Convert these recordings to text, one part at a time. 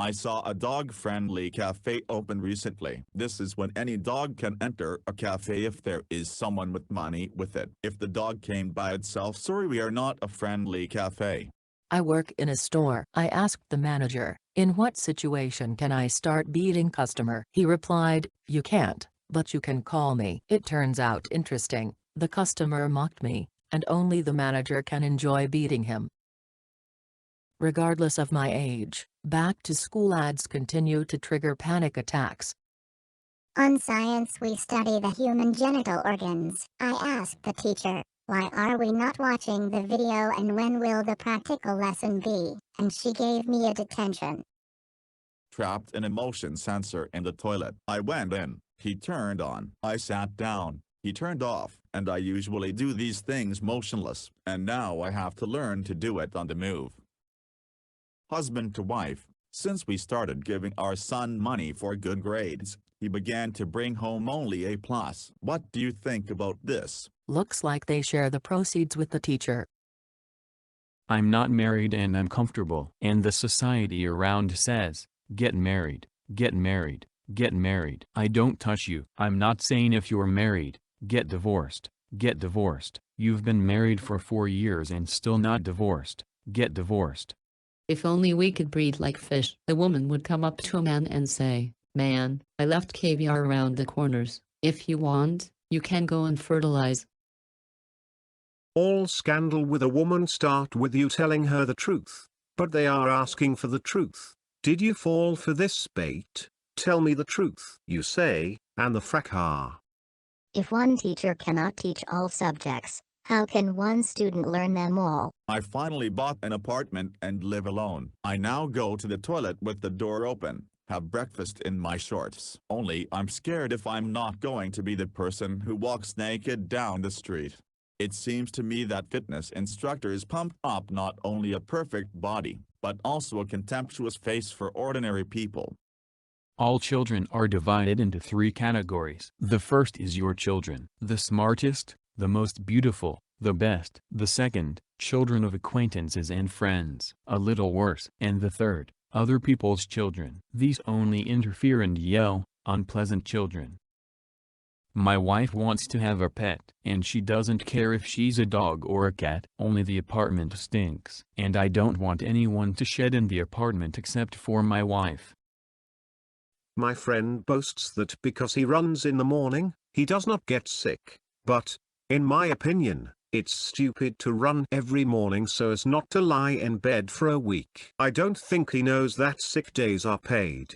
I saw a dog-friendly cafe open recently. This is when any dog can enter a cafe if there is someone with money with it. If the dog came by itself, sorry, we are not a friendly cafe. I work in a store. I asked the manager, in what situation can I start beating customer? He replied, you can't, but you can call me. It turns out interesting, the customer mocked me, and only the manager can enjoy beating him. Regardless of my age, back-to-school ads continue to trigger panic attacks. On science we study the human genital organs. I asked the teacher, why are we not watching the video and when will the practical lesson be? And she gave me a detention. Trapped an emotion sensor in the toilet. I went in, he turned on. I sat down, he turned off. And I usually do these things motionless, and now I have to learn to do it on the move. Husband to wife, since we started giving our son money for good grades, he began to bring home only A+. What do you think about this? Looks like they share the proceeds with the teacher. I'm not married and I'm comfortable. And the society around says, get married, get married, get married. I don't touch you. I'm not saying if you're married, get divorced, get divorced. You've been married for 4 years and still not divorced, get divorced. If only we could breathe like fish. The woman would come up to a man and say, man, I left caviar around the corners. If you want, you can go and fertilize. All scandal with a woman start with you telling her the truth, but they are asking for the truth. Did you fall for this bait? Tell me the truth, you say, and the fracas. If one teacher cannot teach all subjects, how can one student learn them all? I finally bought an apartment and live alone. I now go to the toilet with the door open, have breakfast in my shorts. Only I'm scared if I'm not going to be the person who walks naked down the street. It seems to me that fitness instructors pump up not only a perfect body, but also a contemptuous face for ordinary people. All children are divided into 3 categories. The first is your children, the smartest, the most beautiful, the best. The second, children of acquaintances and friends, a little worse. And the third, other people's children. These only interfere and yell, unpleasant children. My wife wants to have a pet, and she doesn't care if she's a dog or a cat. Only the apartment stinks, and I don't want anyone to shed in the apartment except for my wife. My friend boasts that because he runs in the morning, he does not get sick, but, in my opinion, it's stupid to run every morning so as not to lie in bed for a week. I don't think he knows that sick days are paid.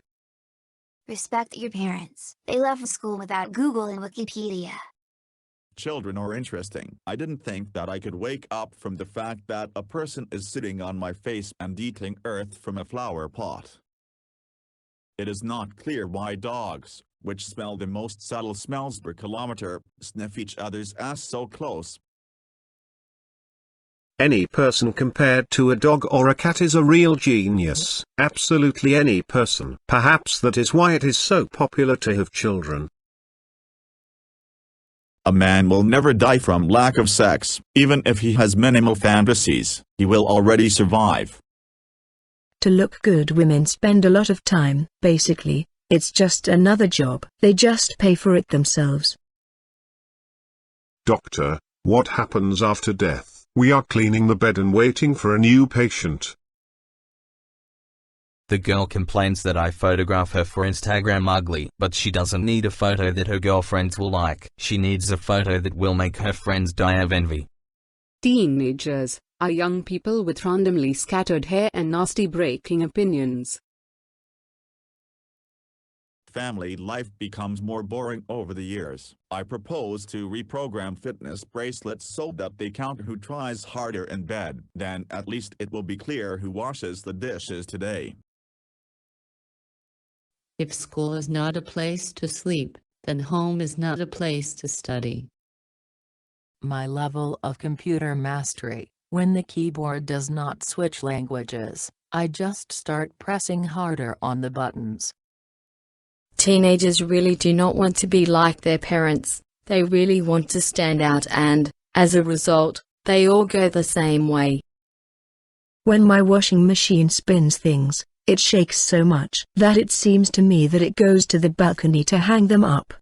Respect your parents. They left school without Google and Wikipedia. Children are interesting. I didn't think that I could wake up from the fact that a person is sitting on my face and eating earth from a flower pot. It is not clear why dogs, which smell the most subtle smells per kilometer, sniff each other's ass so close. Any person compared to a dog or a cat is a real genius. Absolutely any person. Perhaps that is why it is so popular to have children. A man will never die from lack of sex. Even if he has minimal fantasies, he will already survive. To look good, women spend a lot of time. Basically, it's just another job. They just pay for it themselves. Doctor, what happens after death? We are cleaning the bed and waiting for a new patient. The girl complains that I photograph her for Instagram ugly, but she doesn't need a photo that her girlfriends will like. She needs a photo that will make her friends die of envy. Teenagers are young people with randomly scattered hair and nasty breaking opinions. Family life becomes more boring over the years. I propose to reprogram fitness bracelets so that they count who tries harder in bed. Then at least it will be clear who washes the dishes today. If school is not a place to sleep, then home is not a place to study. My level of computer mastery. When the keyboard does not switch languages, I just start pressing harder on the buttons. Teenagers really do not want to be like their parents. They really want to stand out and, as a result, they all go the same way. When my washing machine spins things, It shakes so much that it seems to me that it goes to the balcony to hang them up.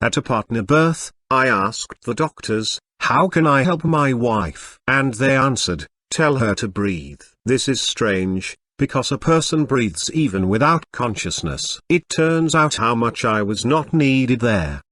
At a partner birth, I asked the doctors, how can I help my wife? And they answered, tell her to breathe. This is strange, because a person breathes even without consciousness. It turns out how much I was not needed there.